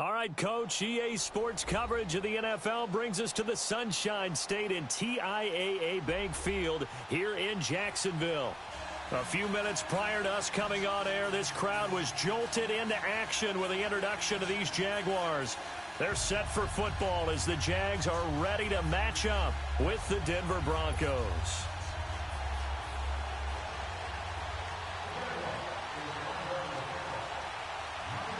All right, Coach, EA Sports coverage of the NFL brings us to the Sunshine State in TIAA Bank Field here in Jacksonville. A few minutes prior to us coming on air, this crowd was jolted into action with the introduction of these Jaguars. They're set for football as the Jags are ready to match up with the Denver Broncos.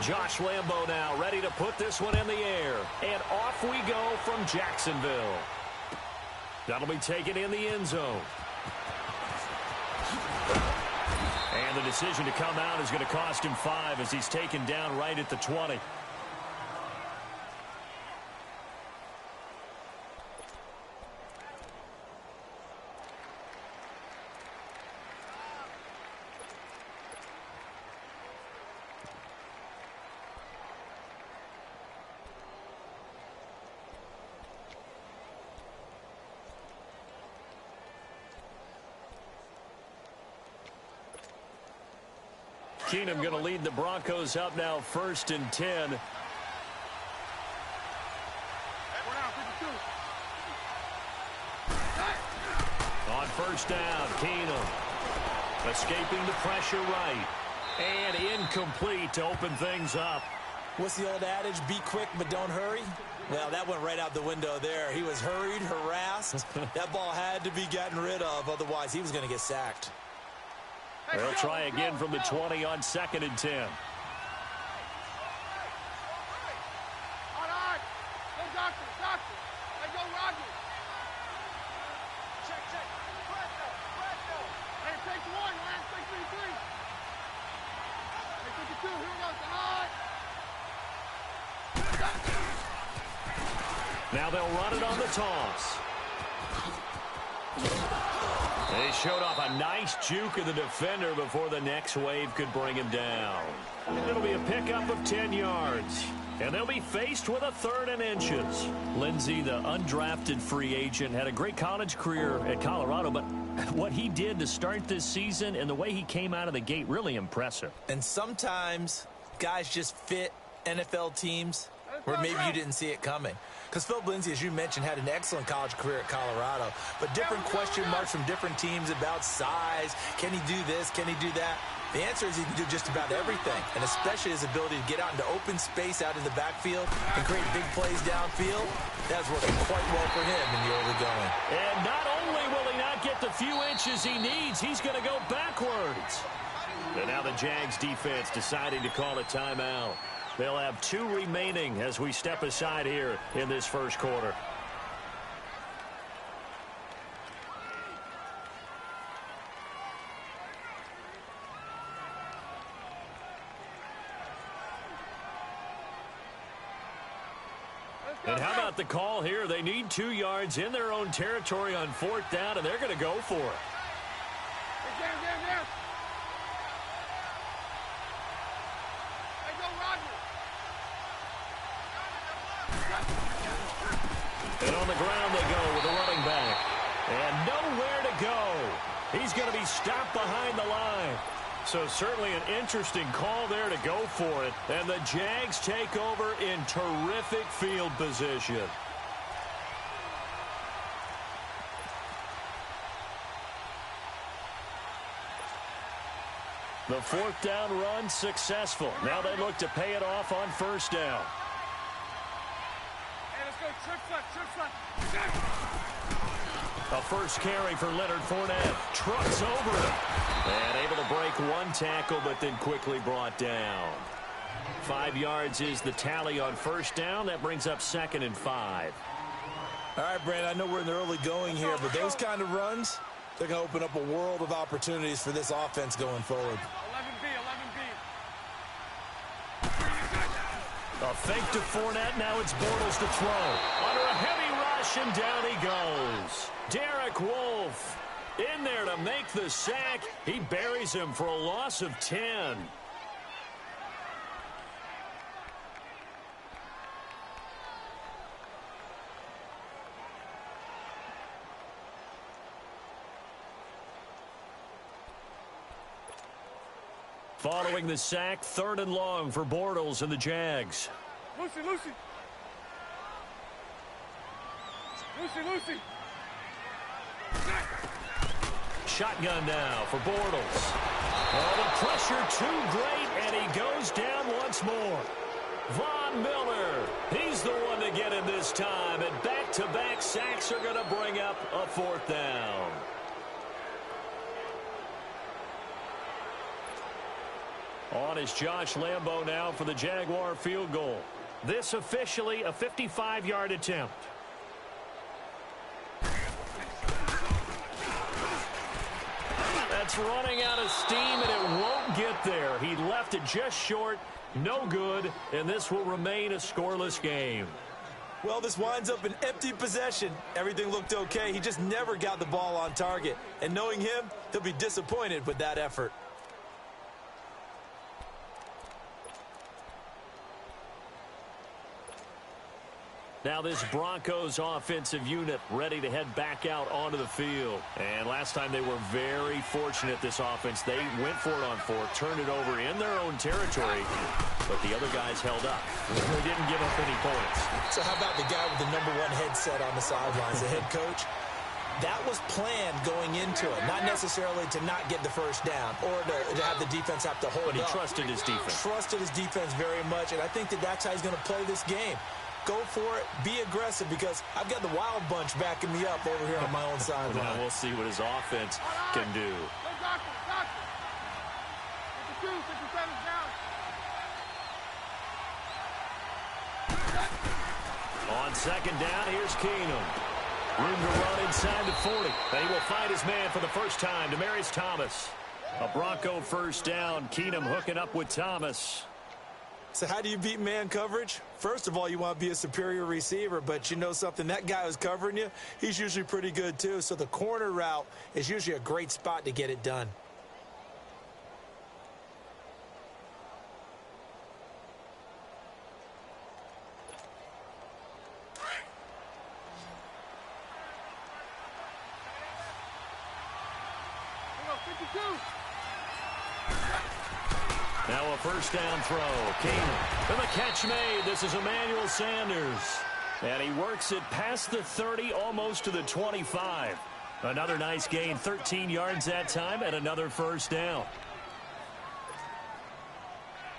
Josh Lambo now ready to put this one in the air. And off we go from Jacksonville. That'll be taken in the end zone. And the decision to come out is going to cost him 5 as he's taken down right at the 20. Keenum going to lead the Broncos up now 1st and 10. On 1st down, Keenum escaping the pressure right. And incomplete to open things up. What's the old adage? Be quick, but don't hurry. Well, that went right out the window there. He was hurried, harassed. That ball had to be gotten rid of. Otherwise, he was going to get sacked. They'll try again from the 20 on 2nd and 10. Now they'll run it on the toss. They showed off a nice juke of the defender before the next wave could bring him down. It'll be a pickup of 10 yards. And they'll be faced with a 3rd and inches. Lindsey, the undrafted free agent, had a great college career at Colorado, but what he did to start this season and the way he came out of the gate, really impressive. And sometimes guys just fit NFL teams where maybe you didn't see it coming. Because Phil Lindsey, as you mentioned, had an excellent college career at Colorado. But different question marks from different teams about size. Can he do this? Can he do that? The answer is he can do just about everything. And especially his ability to get out into open space out in the backfield and create big plays downfield. That's working quite well for him in the early going. And not only will he not get the few inches he needs, he's going to go backwards. And now the Jags defense deciding to call a timeout. They'll have 2 remaining as we step aside here in this first quarter. And how about the call here? They need 2 yards in their own territory on 4th down, and they're going to go for it. And on the ground they go with a running back. And nowhere to go. He's going to be stopped behind the line. So certainly an interesting call there to go for it. And the Jags take over in terrific field position. The 4th down run successful. Now they look to pay it off on 1st down. A first carry for Leonard Fournette. Trucks over it. And able to break 1 tackle, but then quickly brought down. 5 yards is the tally on 1st down. That brings up 2nd and 5. All right, Brandon, I know we're in the early going here, but those kind of runs, they're going to open up a world of opportunities for this offense going forward. 11B. A fake to Fournette. Now it's Bortles to throw. Under a heavy rush, and down he goes. Derek Wolfe in there to make the sack. He buries him for a loss of 10. Following the sack, 3rd and long for Bortles and the Jags. Lucy. Shotgun now for Bortles. Oh, the pressure too great, and he goes down once more. Von Miller, he's the one to get him this time, and back-to-back sacks are going to bring up a fourth down. On is Josh Lambo now for the Jaguar field goal. This officially a 55-yard attempt. That's running out of steam, and it won't get there. He left it just short. No good, and this will remain a scoreless game. Well, this winds up an empty possession. Everything looked okay. He just never got the ball on target. And knowing him, he'll be disappointed with that effort. Now this Broncos offensive unit ready to head back out onto the field. And last time they were very fortunate, this offense. They went for it on fourth, turned it over in their own territory, but the other guys held up. They didn't give up any points. So how about the guy with the #1 headset on the sidelines, the head coach? That was planned going into it, not necessarily to not get the first down or to have the defense have to hold up. But he trusted his defense. Trusted his defense very much, and I think that's how he's going to play this game. Go for it. Be aggressive, because I've got the wild bunch backing me up over here on my own sideline. Now we'll see what his offense can do. On second down, here's Keenum. Room to run inside the 40. And he will find his man for the first time, Demaryius Thomas. A Bronco first down. Keenum hooking up with Thomas. So how do you beat man coverage? First of all, you want to be a superior receiver, but you know something, that guy who's covering you, he's usually pretty good too. So the corner route is usually a great spot to get it done. Now a first down throw. Keenum. And the catch made. This is Emmanuel Sanders. And he works it past the 30, almost to the 25. Another nice gain, 13 yards that time, and another first down.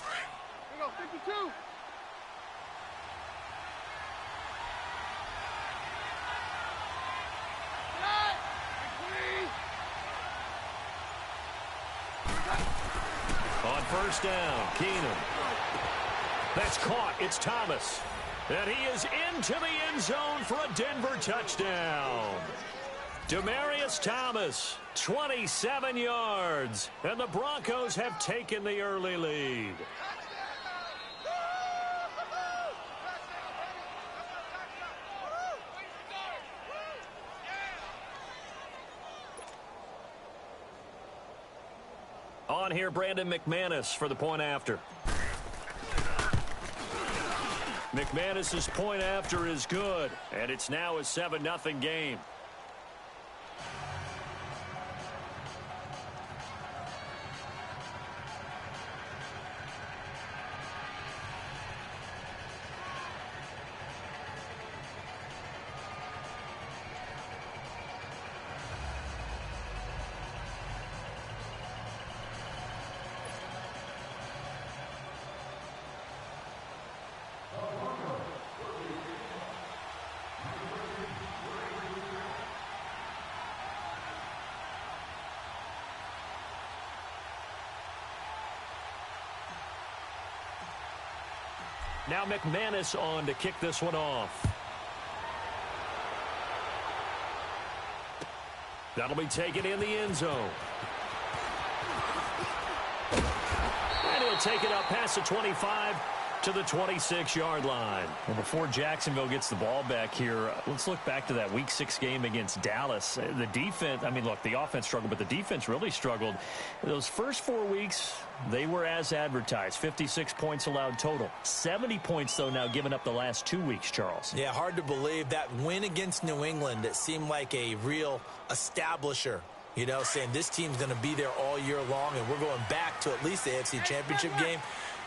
Here we go, 52. On first down, Keenum. That's caught. It's Thomas. And he is into the end zone for a Denver touchdown. Demaryius Thomas, 27 yards. And the Broncos have taken the early lead. On here, Brandon McManus for the point after. McManus's point after is good, and it's now a 7-0 game. Now McManus on to kick this one off. That'll be taken in the end zone. And he'll take it up past the 25 to the 26-yard line. Well, before Jacksonville gets the ball back here, let's look back to that Week 6 game against Dallas. The defense, I mean, look, the offense struggled, but the defense really struggled. Those first 4 weeks, they were as advertised. 56 points allowed total. 70 points, though, now given up the last 2 weeks, Charles. Yeah, hard to believe. That win against New England, it seemed like a real establisher. You know, saying this team's going to be there all year long, and we're going back to at least the AFC Championship game.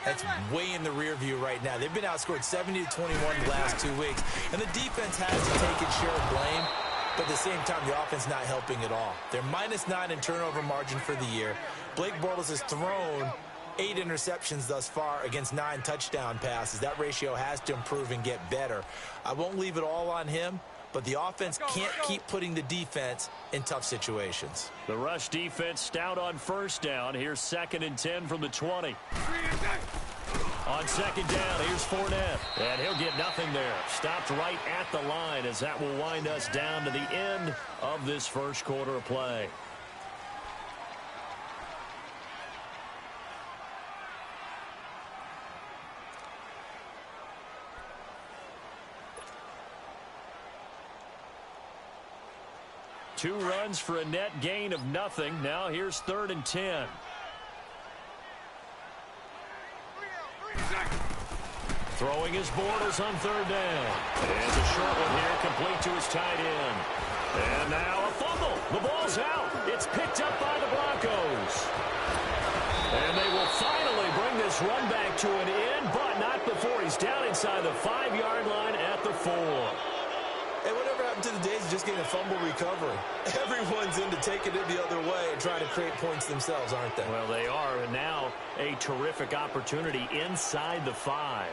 That's way in the rear view right now. They've been outscored 70-21 the last 2 weeks, and the defense has to take its share of blame, but at the same time, the offense not helping at all. They're -9 in turnover margin for the year. Blake Bortles has thrown 8 interceptions thus far against 9 touchdown passes. That ratio has to improve and get better. I won't leave it all on him, but the offense can't keep putting the defense in tough situations. The rush defense stout on first down. Here's 2nd and 10 from the 20. On 2nd down, here's Fournette. And he'll get nothing there. Stopped right at the line as that will wind us down to the end of this first quarter of play. Two runs for a net gain of nothing. Now here's 3rd and 10. Throwing his Bortles on 3rd down. And a short one here, complete to his tight end. And now a fumble. The ball's out. It's picked up by the Broncos. And they will finally bring this run back to an end, but not before he's down inside the 5-yard line at the 4. Hey, whatever happened to the days of just getting a fumble recovery? Everyone's into taking it the other way and trying to create points themselves, aren't they? Well, they are, and now a terrific opportunity inside the 5.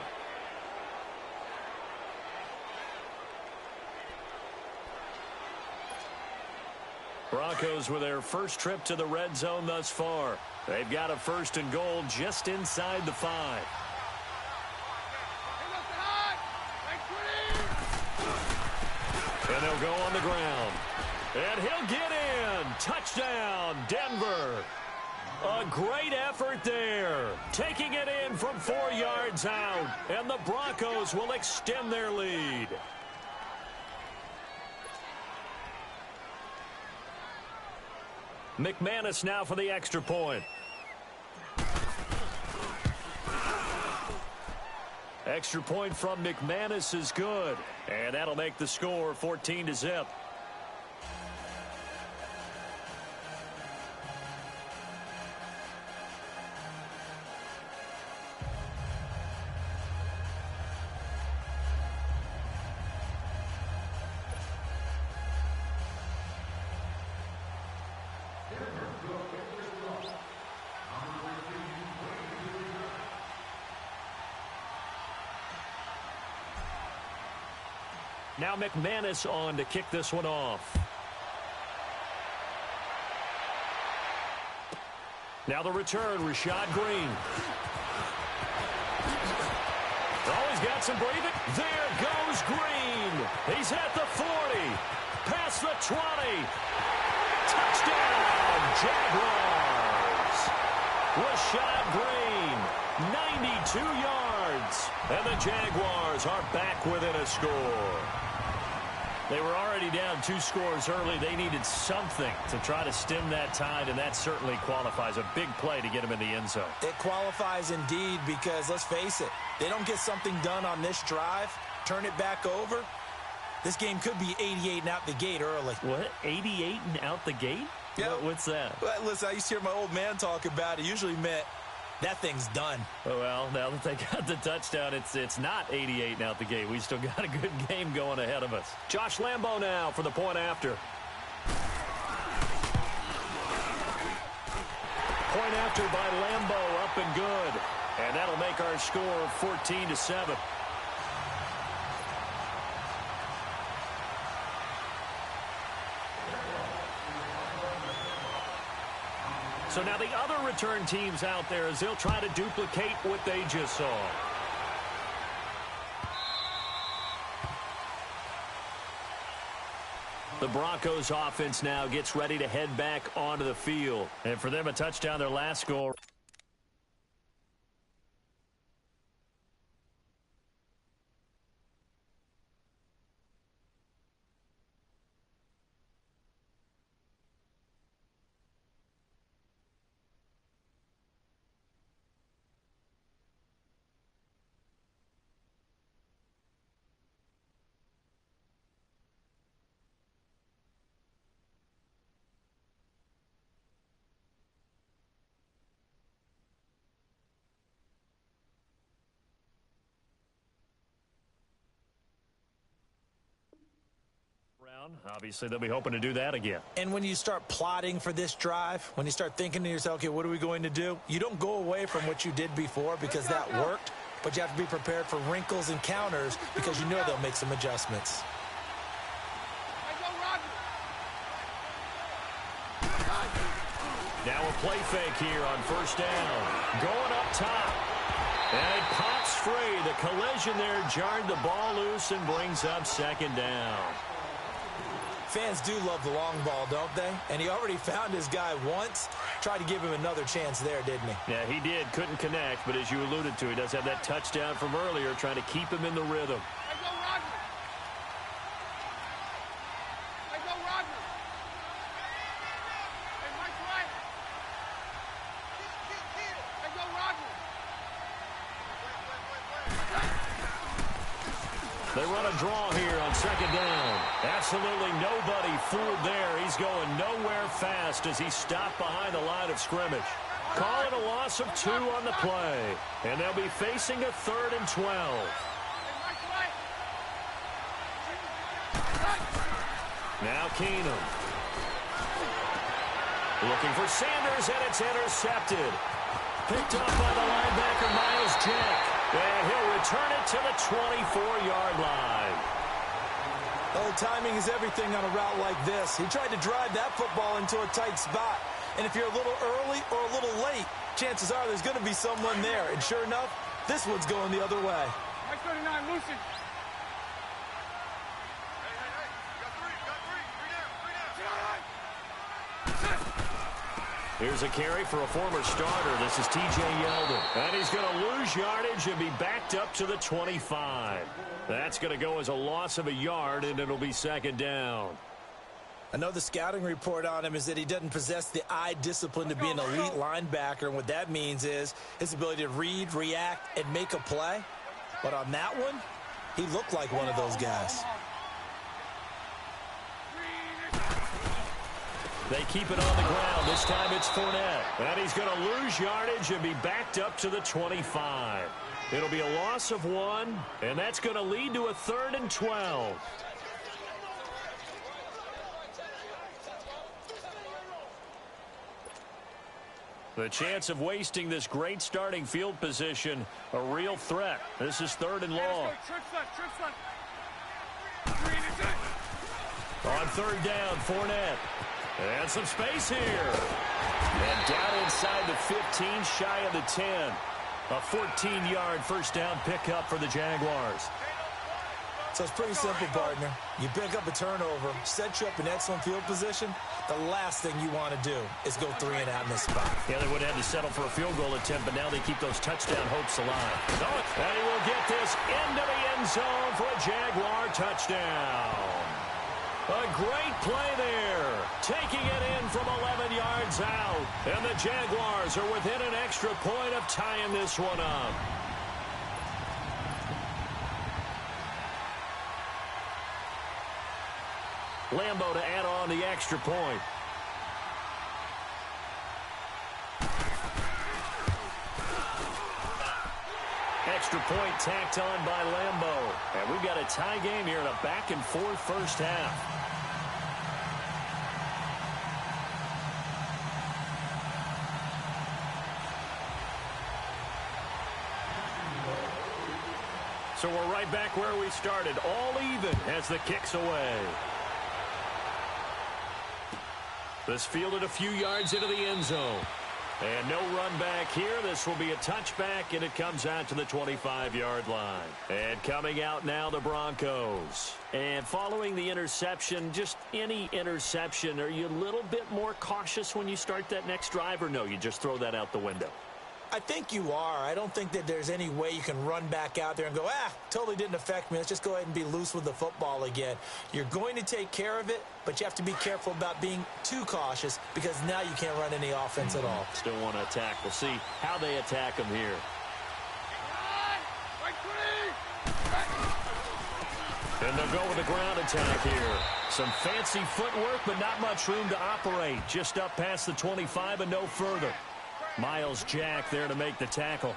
Broncos with their first trip to the red zone thus far. They've got a 1st and goal just inside the 5. And they'll go on the ground. And he'll get in. Touchdown, Denver. A great effort there. Taking it in from 4 yards out. And the Broncos will extend their lead. McManus now for the extra point. Extra point from McManus is good. And that'll make the score 14-0. Now McManus on to kick this one off. Now the return, Rashad Green. Oh, he's got some breathing. There goes Green. He's at the 40. Past the 20. Touchdown, Jaguars. Rashad Green, 92 yards. And the Jaguars are back within a score. They were already down 2 scores early. They needed something to try to stem that tide, and that certainly qualifies. A big play to get them in the end zone. It qualifies indeed because, let's face it, they don't get something done on this drive, turn it back over, this game could be 88 and out the gate early. What? 88 and out the gate? Yeah. What's that? Well, listen, I used to hear my old man talk about it. Usually meant that thing's done. Oh, well, now that they got the touchdown, it's not 88 and out the gate. We still got a good game going ahead of us. Josh Lambo now for the point after. Point after by Lambo, up and good. And that'll make our score 14-7. So now the other return teams out there as they'll try to duplicate what they just saw. The Broncos offense now gets ready to head back onto the field. And for them, a touchdown, their last score. Obviously, they'll be hoping to do that again. And when you start plotting for this drive, when you start thinking to yourself, okay, what are we going to do? You don't go away from what you did before because that worked, but you have to be prepared for wrinkles and counters because you know they'll make some adjustments. Now a play fake here on first down. Going up top. And it pops free. The collision there jarred the ball loose and brings up second down. Fans do love the long ball, don't they? And he already found his guy once. Tried to give him another chance there, didn't he? Yeah, he did. Couldn't connect, but as you alluded to, he does have that touchdown from earlier, trying to keep him in the rhythm. They run a draw here on second down. Absolutely nobody fooled there. He's going nowhere fast as he's stopped behind the line of scrimmage. Call it a loss of 2 on the play. And they'll be facing a 3rd and 12. Now Keenum. Looking for Sanders, and it's intercepted. Picked up by the linebacker, Myles Jack. And he'll return it to the 24-yard line. Oh, timing is everything on a route like this. He tried to drive that football into a tight spot. And if you're a little early or a little late, chances are there's going to be someone there. And sure enough, this one's going the other way. Mike 39, Lucy. Here's a carry for a former starter. This is T.J. Yeldon. And he's going to lose yardage and be backed up to the 25. That's going to go as a loss of a yard, and it'll be second down. I know the scouting report on him is that he doesn't possess the eye discipline to be an elite linebacker. And what that means is his ability to read, react, and make a play. But on that one, he looked like one of those guys. They keep it on the ground. This time it's Fournette. And he's going to lose yardage and be backed up to the 25. It'll be a loss of 1, and that's going to lead to a 3rd and 12. The chance of wasting this great starting field position, a real threat. This is 3rd and long. On 3rd down, Fournette. And some space here. And down inside the 15, shy of the 10. A 14-yard first down pickup for the Jaguars. So it's pretty simple, partner. You pick up a turnover, set you up in excellent field position. The last thing you want to do is go 3 and out in this spot. Yeah, they would have to settle for a field goal attempt, but now they keep those touchdown hopes alive. And he will get this into the end zone for a Jaguar touchdown. A great play there, taking it in from 11 yards out. And the Jaguars are within an extra point of tying this one up. Lambo to add on the extra point. Extra point tacked on by Lambo. And we've got a tie game here in a back-and-forth first half. So we're right back where we started, all even as the kick's away. This fielded a few yards into the end zone. And no run back here. This will be a touchback, and it comes out to the 25-yard line. And coming out now, the Broncos. And following the interception, just any interception, are you a little bit more cautious when you start that next drive, or no, you just throw that out the window? I think you are. I don't think that there's any way you can run back out there and go, totally didn't affect me. Let's just go ahead and be loose with the football again. You're going to take care of it, but you have to be careful about being too cautious because now you can't run any offense at all. Still want to attack. We'll see how they attack them here. And they'll go with a ground attack here. Some fancy footwork, but not much room to operate. Just up past the 25 and no further. Myles Jack there to make the tackle.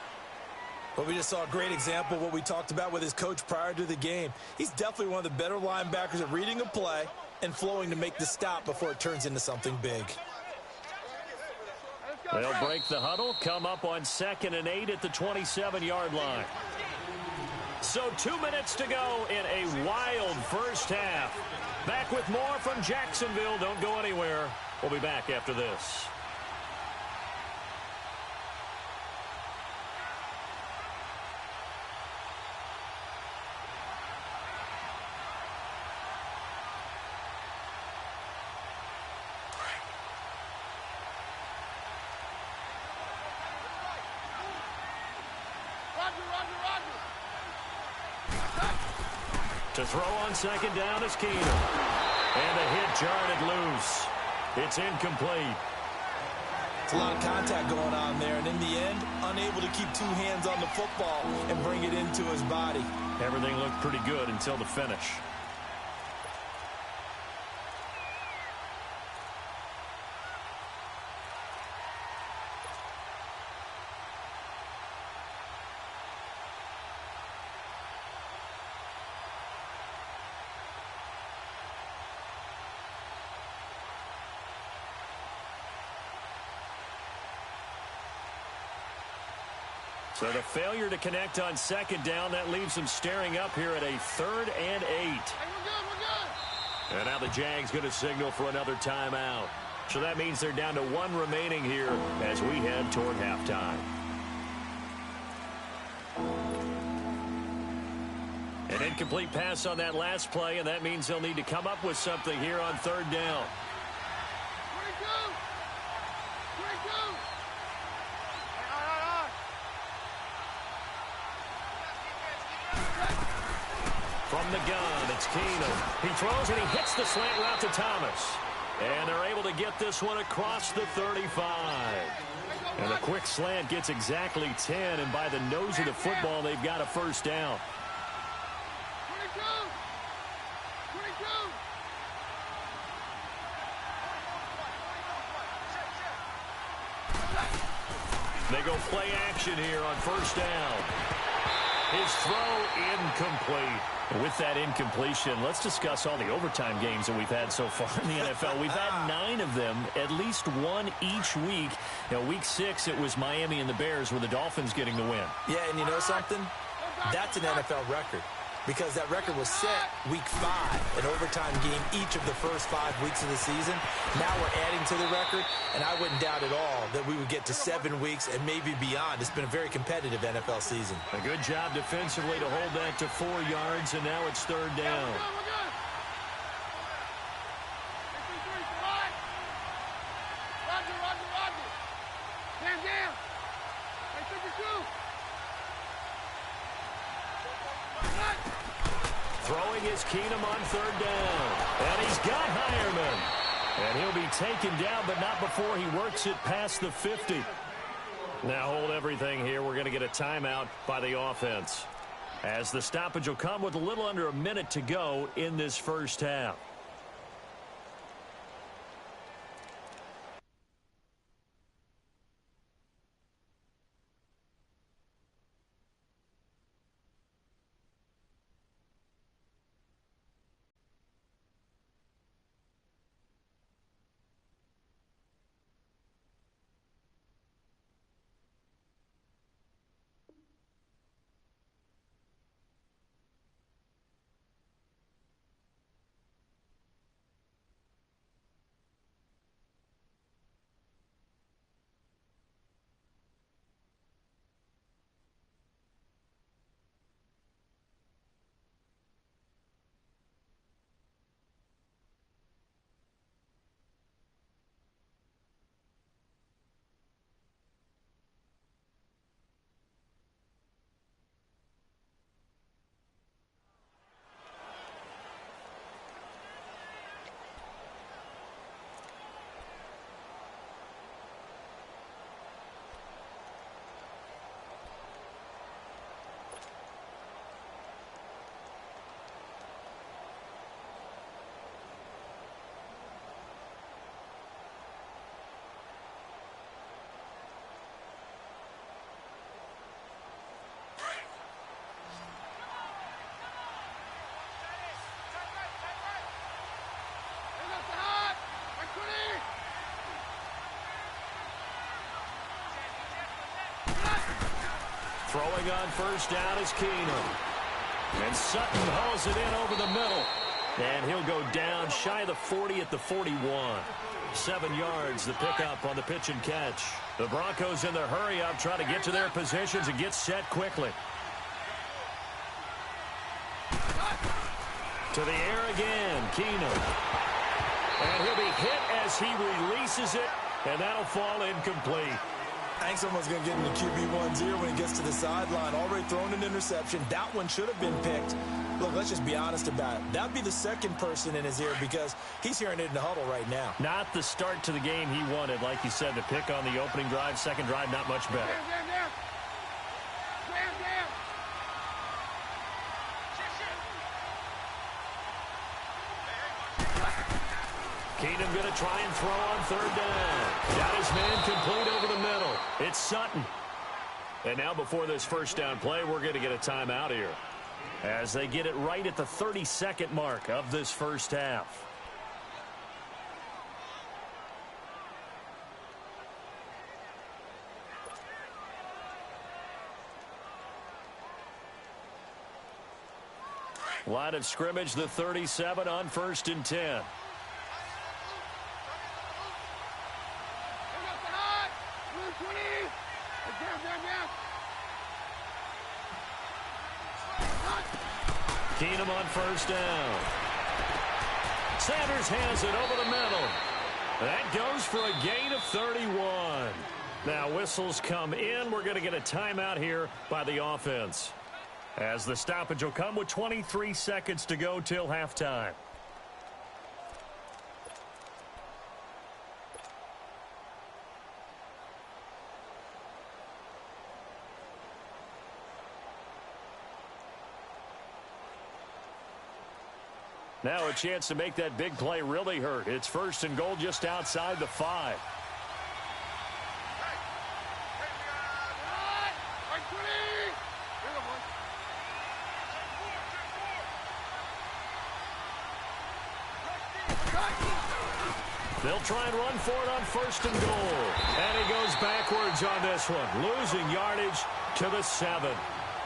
Well, we just saw a great example of what we talked about with his coach prior to the game. He's definitely one of the better linebackers at reading a play, and flowing to make the stop before it turns into something big. They'll break the huddle, come up on 2nd and 8 at the 27-yard line. So 2 minutes to go in a wild first half. Back with more from Jacksonville. Don't go anywhere. We'll be back after this. To throw on 2nd down is Keenum. And a hit jarred it loose. It's incomplete. It's a lot of contact going on there, and in the end, unable to keep 2 hands on the football and bring it into his body. Everything looked pretty good until the finish. So the failure to connect on 2nd down, that leaves them staring up here at a 3rd and 8. Hey, we're good. And now the Jags going to signal for another timeout. So that means they're down to 1 remaining here as we head toward halftime. An incomplete pass on that last play, and that means they'll need to come up with something here on 3rd down. 22. 22. From the gun, it's Keenum. He throws and he hits the slant route to Thomas. And they're able to get this one across the 35. And a quick slant gets exactly 10, and by the nose of the football, they've got a first down. 22. 22. They go play action here on 1st down. His throw incomplete. With that incompletion, let's discuss all the overtime games that we've had so far in the NFL. We've had 9 of them, at least 1 each week. Now, week 6, it was Miami and the Bears with the Dolphins getting the win. Yeah, and you know something? That's an NFL record, because that record was set week 5, an overtime game each of the first 5 weeks of the season. Now we're adding to the record, and I wouldn't doubt at all that we would get to 7 weeks and maybe beyond. It's been a very competitive NFL season. A good job defensively to hold that to 4 yards, and now it's 3rd down. We're good. 53, slide. Roger. Hands down. Hey, 52. Throwing is Keenum on 3rd down. And he's got Hireman. And he'll be taken down, but not before he works it past the 50. Now hold everything here. We're going to get a timeout by the offense, as the stoppage will come with a little under a minute to go in this first half. Throwing on first down is Keenum. And Sutton hauls it in over the middle. And he'll go down shy of the 40 at the 41. 7 yards, the pickup on the pitch and catch. The Broncos in the hurry-up trying to get to their positions and get set quickly. To the air again, Keenum. And he'll be hit as he releases it, and that'll fall incomplete. I think someone's going to get in the QB1's ear when he gets to the sideline. Already thrown an interception. That one should have been picked. Look, let's just be honest about it. That'd be the second person in his ear because he's hearing it in the huddle right now. Not the start to the game he wanted. Like you said, the pick on the opening drive, second drive, not much better. Keenum going to try and throw on third down. Got his man complete over the middle. It's Sutton. And now before this first down play, we're going to get a timeout here as they get it right at the 32nd mark of this first half. Line of scrimmage, the 37 on 1st and 10. Keenum on first down. Sanders has it over the middle. That goes for a gain of 31. Now whistles come in. We're going to get a timeout here by the offense, as the stoppage will come with 23 seconds to go till halftime. Now a chance to make that big play really hurt. It's 1st and goal just outside the 5. They'll try and run for it on 1st and goal. And he goes backwards on this one, losing yardage to the 7.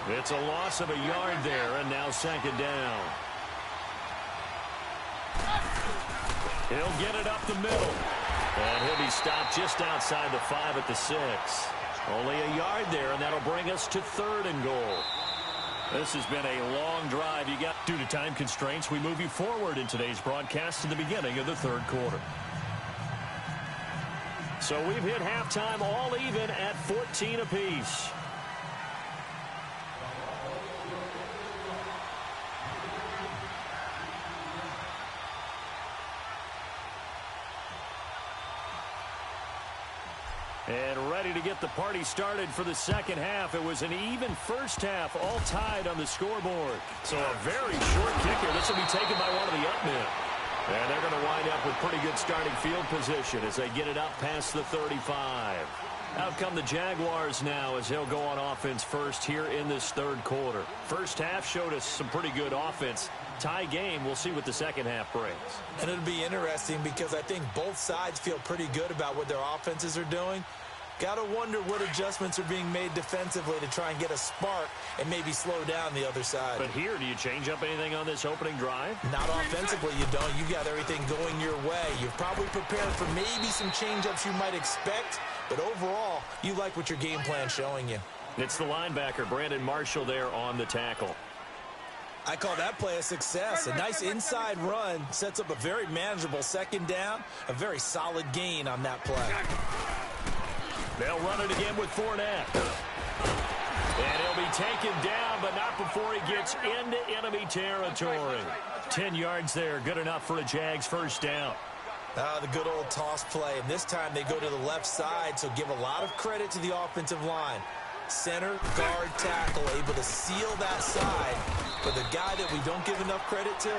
It's a loss of a yard there, and now 2nd down. He'll get it up the middle. And he'll be stopped just outside the 5 at the 6. Only a yard there, and that'll bring us to 3rd and goal. This has been a long drive. Due to time constraints, we move you forward in today's broadcast to the beginning of the 3rd quarter. So we've hit halftime all even at 14 apiece. And ready to get the party started for the second half. It was an even first half, all tied on the scoreboard. So a very short kicker. This will be taken by one of the up men. And they're going to wind up with pretty good starting field position as they get it up past the 35. Out come the Jaguars now as they'll go on offense first here in this 3rd quarter. First half showed us some pretty good offense. Tie game. We'll see what the second half brings. And it'll be interesting because I think both sides feel pretty good about what their offenses are doing. Got to wonder what adjustments are being made defensively to try and get a spark and maybe slow down the other side. But here, do you change up anything on this opening drive? Not offensively, you don't. You got everything going your way. You're probably prepared for maybe some change-ups you might expect, but overall, you like what your game plan's showing you. It's the linebacker, Brandon Marshall, there on the tackle. I call that play a success. A nice inside run sets up a very manageable 2nd down, a very solid gain on that play. They'll run it again with Fournette. And he'll be taken down, but not before he gets into enemy territory. 10 yards there, good enough for a Jags first down. The good old toss play. And this time they go to the left side, so give a lot of credit to the offensive line. Center, guard, tackle, able to seal that side. But the guy that we don't give enough credit to,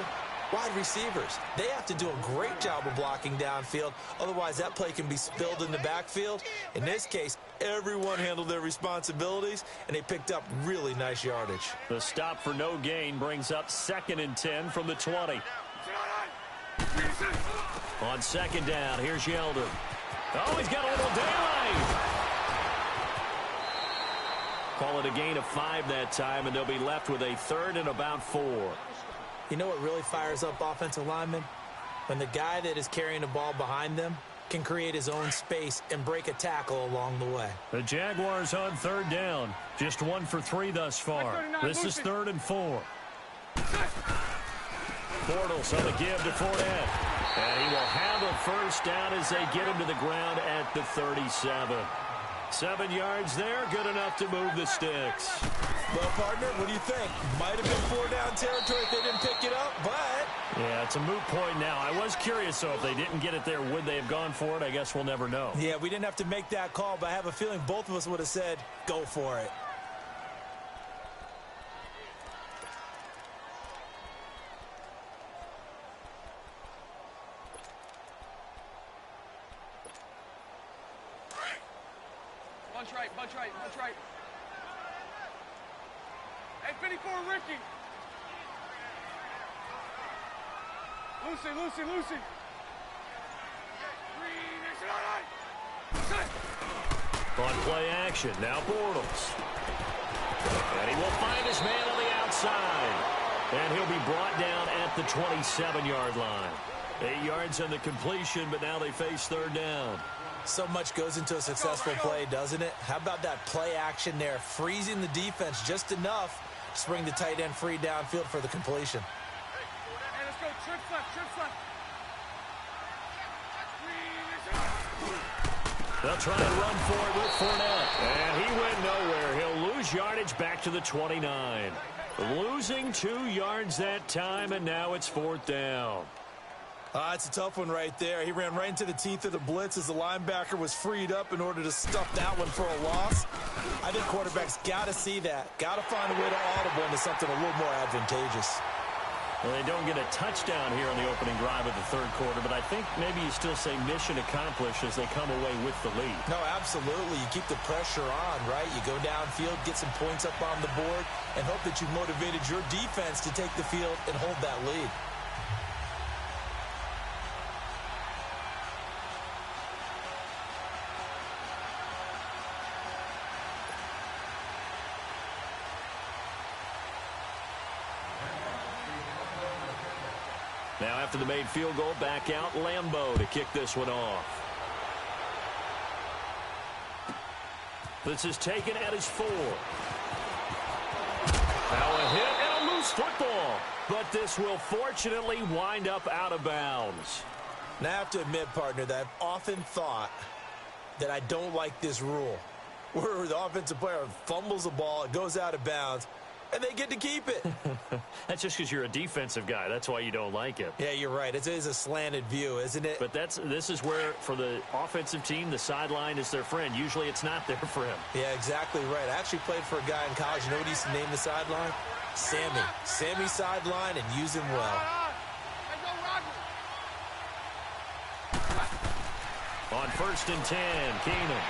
wide receivers. They have to do a great job of blocking downfield. Otherwise, that play can be spilled in the backfield. In this case, everyone handled their responsibilities, and they picked up really nice yardage. The stop for no gain brings up 2nd and 10 from the 20. On 2nd down, here's Yeldon. Oh, he's got a little daylight. Call it a gain of 5 that time, and they'll be left with a 3rd and about 4. You know what really fires up offensive linemen? When the guy that is carrying the ball behind them can create his own space and break a tackle along the way. The Jaguars on 3rd down. Just 1 for 3 thus far. This is 3rd and 4. Bortles on the give to Fournette. And he will have a first down as they get him to the ground at the 37. 7 yards there, good enough to move the sticks. Well, partner, what do you think? Might have been 4-down territory if they didn't pick it up, but... Yeah, it's a moot point now. I was curious, so if they didn't get it there, would they have gone for it? I guess we'll never know. Yeah, we didn't have to make that call, but I have a feeling both of us would have said, go for it. Bunch right. Hey, 54, Ricky. Lucy. On play action, now Bortles. And he will find his man on the outside. And he'll be brought down at the 27-yard line. 8 yards on the completion, but now they face 3rd down. So much goes into a successful play, doesn't it? How about that play action there, freezing the defense just enough to bring the tight end free downfield for the completion. Hey, let's go. Trips left. They'll try and run for it with Fournette. And he went nowhere. He'll lose yardage back to the 29. Losing 2 yards that time, and now it's 4th down. It's a tough one right there. He ran right into the teeth of the blitz as the linebacker was freed up in order to stuff that one for a loss. I think quarterbacks got to see that. Got to find a way to audible into something a little more advantageous. Well, they don't get a touchdown here on the opening drive of the 3rd quarter, but I think maybe you still say mission accomplished as they come away with the lead. No, absolutely. You keep the pressure on, right? You go downfield, get some points up on the board, and hope that you motivated your defense to take the field and hold that lead. Now after the made field goal, back out Lambeau to kick this one off. This is taken at his 4. Now a hit and a loose football. But this will fortunately wind up out of bounds. Now I have to admit, partner, that I've often thought that I don't like this rule, where the offensive player fumbles the ball, it goes out of bounds, and they get to keep it. That's just because you're a defensive guy. That's why you don't like it. Yeah, you're right. It is a slanted view, isn't it? But this is where, for the offensive team, the sideline is their friend. Usually it's not there for him. Yeah, exactly right. I actually played for a guy in college. You know what he used to name the sideline? Sammy. Sammy sideline, and use him well. On 1st and 10, Keenum.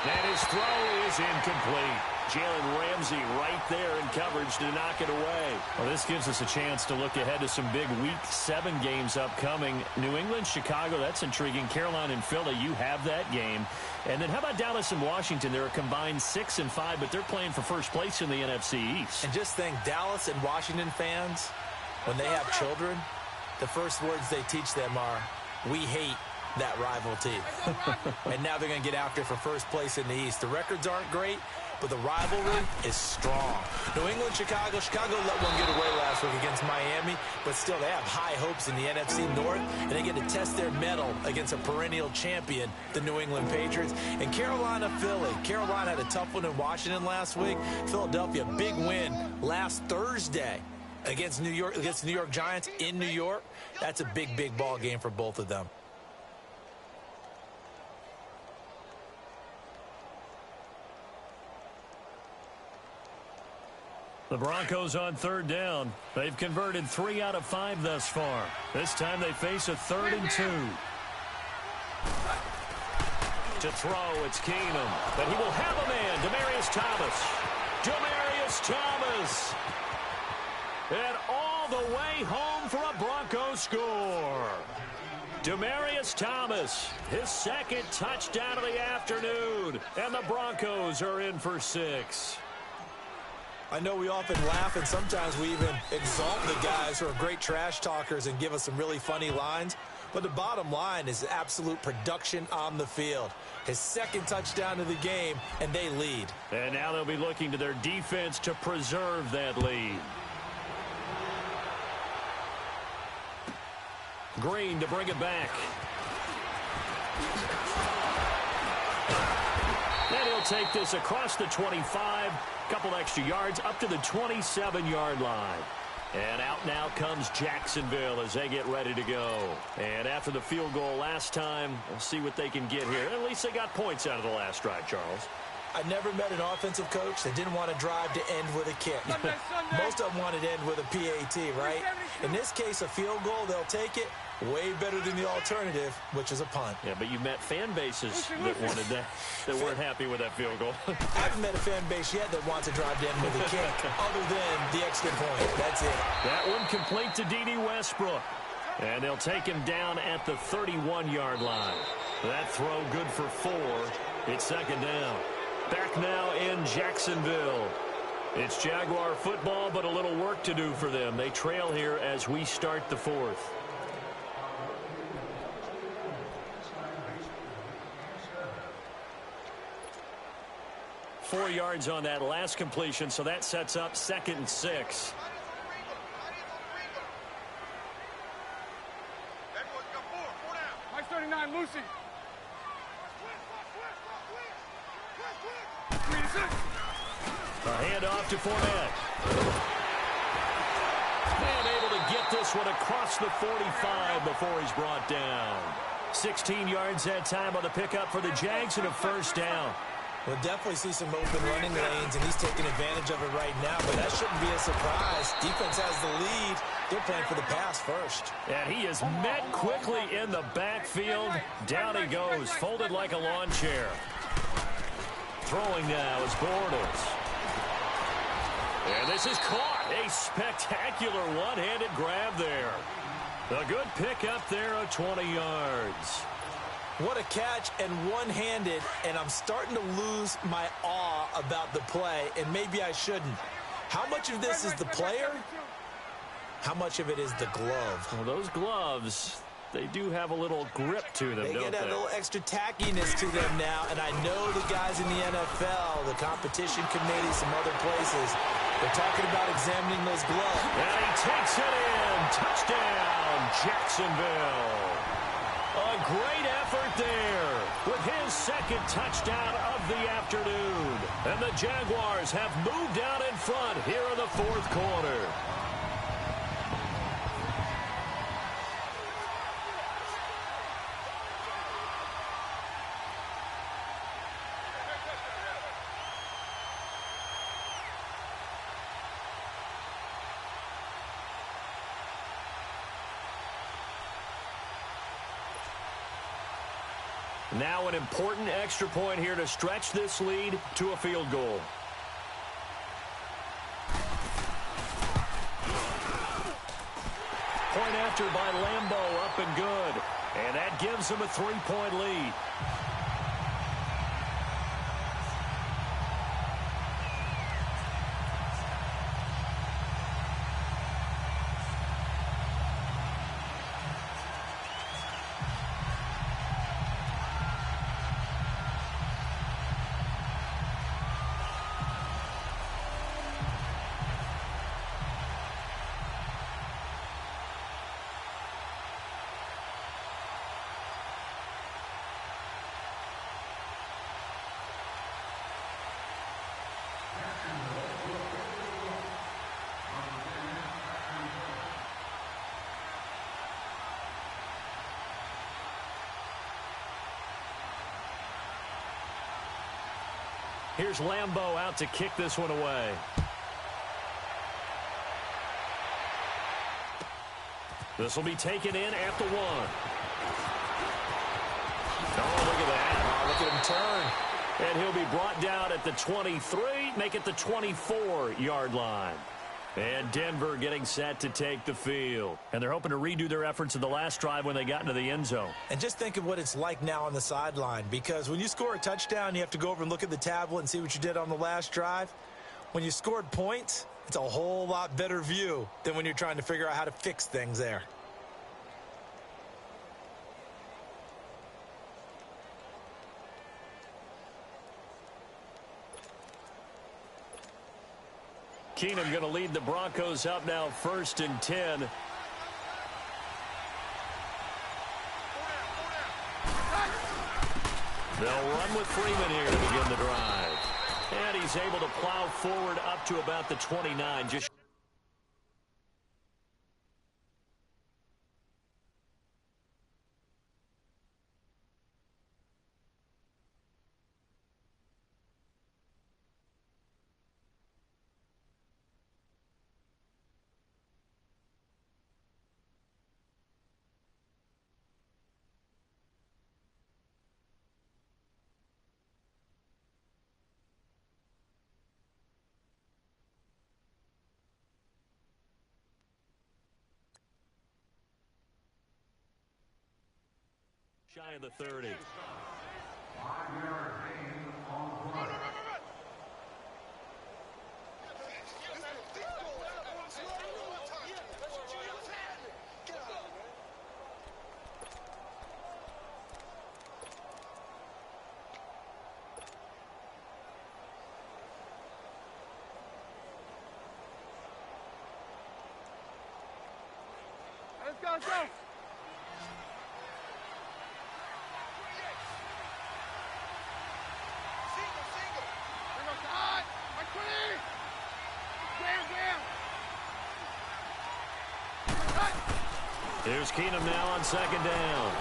And his throw is incomplete. Jalen Ramsey right there in coverage to knock it away. Well, this gives us a chance to look ahead to some big Week 7 games upcoming. New England, Chicago, that's intriguing. Carolina and Philly, you have that game. And then how about Dallas and Washington? They're a combined 6-5, but they're playing for first place in the NFC East. And just think, Dallas and Washington fans, when they have children, the first words they teach them are, we hate that rival team. And now they're going to get after for first place in the East. The records aren't great, but the rivalry is strong. New England, Chicago let one get away last week against Miami, but still they have high hopes in the NFC North, and they get to test their mettle against a perennial champion, the New England Patriots. And Carolina, Philly. Carolina had a tough one in Washington last week. Philadelphia, big win last Thursday against the New York Giants in New York. That's a big, big ball game for both of them. The Broncos on 3rd down. They've converted 3 out of 5 thus far. This time they face a 3rd and 2. To throw, it's Keenum. But he will have a man, Demaryius Thomas. Demaryius Thomas. And all the way home for a Broncos score. Demaryius Thomas, his 2nd touchdown of the afternoon. And the Broncos are in for 6. I know we often laugh, and sometimes we even exalt the guys who are great trash talkers and give us some really funny lines. But the bottom line is absolute production on the field. His second touchdown of the game, and they lead. And now they'll be looking to their defense to preserve that lead. Green to bring it back. And he'll take this across the 25. Couple extra yards up to the 27-yard line. And out now comes Jacksonville as they get ready to go. And after the field goal last time, we'll see what they can get here. At least they got points out of the last drive, Charles. I never met an offensive coach that didn't want to drive to end with a kick. Sunday. Most of them wanted to end with a PAT, right? In this case, a field goal, they'll take it. Way better than the alternative, which is a punt. Yeah, but you met fan bases that wanted that, that weren't happy with that field goal. I haven't met a fan base yet that wants to drive to end with a kick, other than the extra point. That's it. That one complete to D.D. Westbrook. And they'll take him down at the 31-yard line. That throw good for 4. It's second down. Back now in Jacksonville. It's Jaguar football, but a little work to do for them. They trail here as we start the 4th. Four yards on that last completion, so that sets up 2nd and 6. Mike 39, Lucy. A handoff to Fournette. And able to get this one across the 45 before he's brought down. 16 yards that time on the pickup for the Jags and a first down. We'll definitely see some open running lanes, and he's taking advantage of it right now, but that shouldn't be a surprise. Defense has the lead. They're playing for the pass first. And he is met quickly in the backfield. Down he goes, folded like a lawn chair. Throwing now is Bortles. And this is caught. A spectacular one-handed grab there. A good pickup there of 20 yards. What a catch, and one-handed, and I'm starting to lose my awe about the play, and maybe I shouldn't. How much of this is the player? How much of it is the glove? Well, those gloves, they do have a little grip to them, They don't get that they? little extra tackiness to them now, and I know the guys in the NFL, the competition committee, some other places, they're talking about examining those gloves. And he takes it in. Touchdown, Jacksonville. A great effort there with his second touchdown of the afternoon. And the Jaguars have moved out in front here in the 4th quarter. Now an important extra point here to stretch this lead to a field goal. Point after by Lambeau, up and good. And that gives them a 3-point lead. Here's Lambeau out to kick this one away. This will be taken in at the 1. Oh, look at that. Oh, look at him turn. And he'll be brought down at the 23, make it the 24-yard line. And Denver getting set to take the field. And they're hoping to redo their efforts in the last drive when they got into the end zone. And just think of what it's like now on the sideline, because when you score a touchdown, you have to go over and look at the tablet and see what you did on the last drive. When you scored points, it's a whole lot better view than when you're trying to figure out how to fix things there. Keenum going to lead the Broncos up now 1st and 10. They'll run with Freeman here to begin the drive. And he's able to plow forward up to about the 29. Just shy of the 30. Let's go, let's go. Here's Keenum now on 2nd down.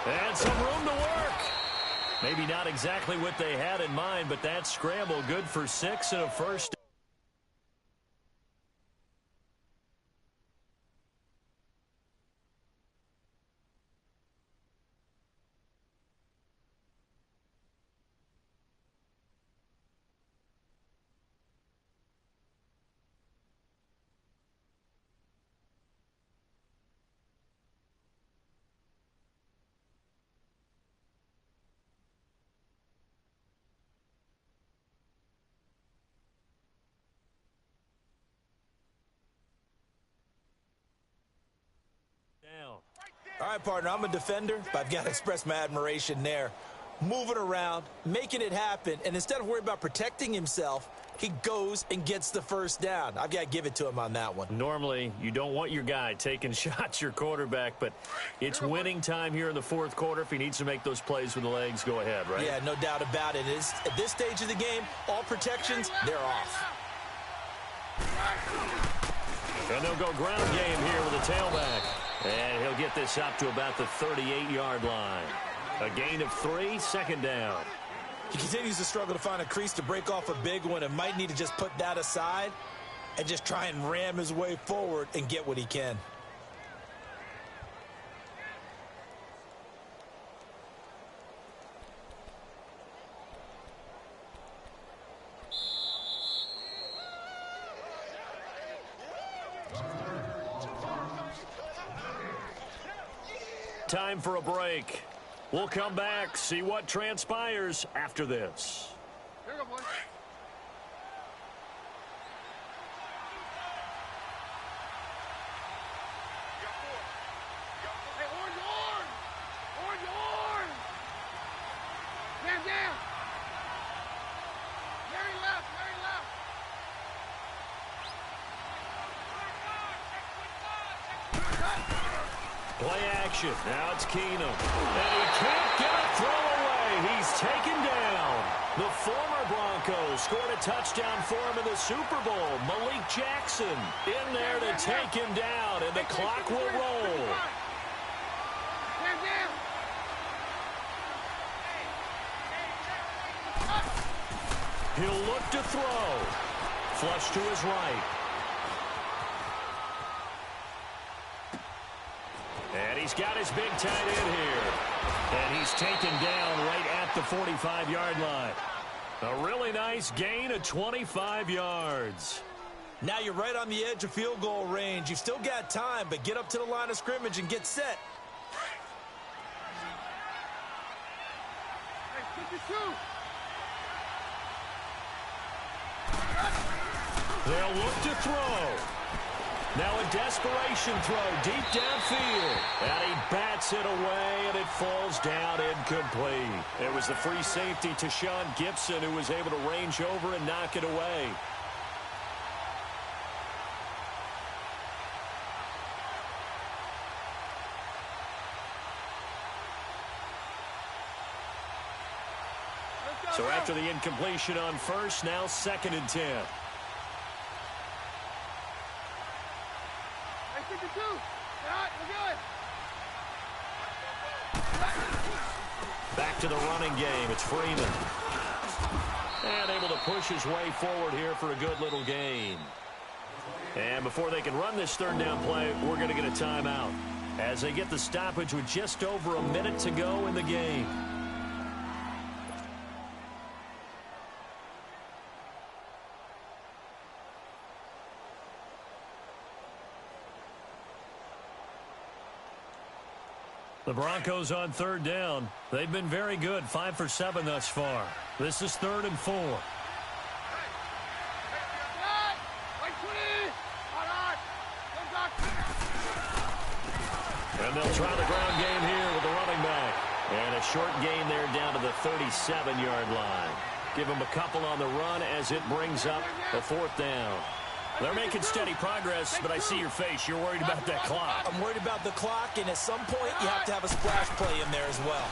And some room to work. Maybe not exactly what they had in mind, but that scramble good for 6 and a first. All right, partner, I'm a defender, but I've got to express my admiration there. Moving around, making it happen, and instead of worrying about protecting himself, he goes and gets the first down. I've got to give it to him on that one. Normally, you don't want your guy taking shots, your quarterback, but it's winning time here in the 4th quarter. If he needs to make those plays with the legs, go ahead, right? Yeah, no doubt about it. At this stage of the game, all protections, they're off. And they'll go ground game here with a tailback. And he'll get this up to about the 38-yard line. A gain of 3, 2nd down. He continues to struggle to find a crease to break off a big one and might need to just put that aside and just try and ram his way forward and get what he can. Time for a break. We'll come back, see what transpires after this. Here we go, boys. Hey, orange! Down! Very left! Play action. Now it's Keenum. And he can't get a throw away. He's taken down. The former Broncos scored a touchdown for him in the Super Bowl. Malik Jackson in there to take him down, and the clock will roll. He'll look to throw. Flush to his right. And he's got his big tight end here. And he's taken down right at the 45-yard line. A really nice gain of 25 yards. Now you're right on the edge of field goal range. You've still got time, but get up to the line of scrimmage and get set. Hey, 52. They'll look to throw. Now a desperation throw deep downfield. And he bats it away, and it falls down incomplete. It was the free safety to Sean Gibson who was able to range over and knock it away. So after the incompletion on first, now 2nd and 10. Back to the running game. It's Freeman. And able to push his way forward here for a good little gain. And before they can run this 3rd down play, we're going to get a timeout as they get the stoppage with just over a minute to go in the game. The Broncos on 3rd down. They've been very good, 5 for 7 thus far. This is 3rd and 4. And they'll try the ground game here with the running back. And a short gain there down to the 37-yard line. Give them a couple on the run as it brings up the 4th down. They're making steady progress, but I see your face. You're worried about that clock. I'm worried about the clock, and at some point, you have to have a splash play in there as well.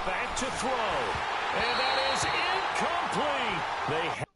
Back to throw. And that is incomplete. They